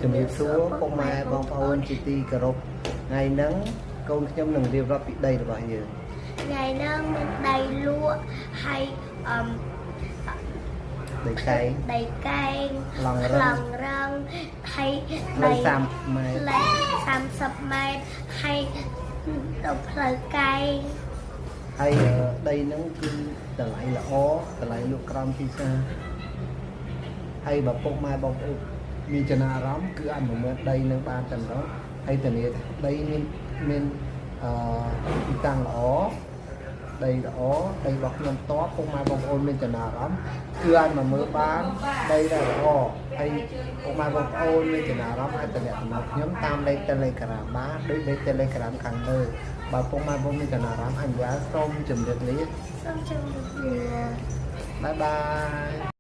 ជំរាបសួរពុកម៉ែបងប្អូនជាទីគោរពថ្ងៃហ្នឹងកូនខ្ញុំនឹងរៀបរាប់ពីដីរបស់យើងថ្ងៃហ្នឹងមានដីលក់ហើយដីកែងឡងរឹងហើយដី30 ម៉ែត្រ30 ម៉ែត្រហើយដល់ផ្លូវកែងហើយដីហ្នឹងគឺតម្លៃល្អតម្លៃលក់ក្រោមទីផ្សារហើយបើពុកម៉ែបងប្អូនមានចំណារអារម្មណ៍គឺអនុម័តដីនឹងបានតែម្ដងហើយធានាថាដីមានទីតាំងល្អដីល្អដីរបស់ខ្ញុំតបពុកម៉ែបងប្អូនមានចំណារអារម្មណ៍គឺអាចមកមើលបានដីដែលល្អហើយពុកម៉ែបងប្អូនមានចំណារអារម្មណ៍អាចតំណែងខ្ញុំតាមលេខ Telegram បានដូចលេខ Telegram ខាងលើបើពុកម៉ែបងមានចំណារអារម្មណ៍អញ្ញើសូមជម្រាបលាសូមជម្រាបលាបាយបាយ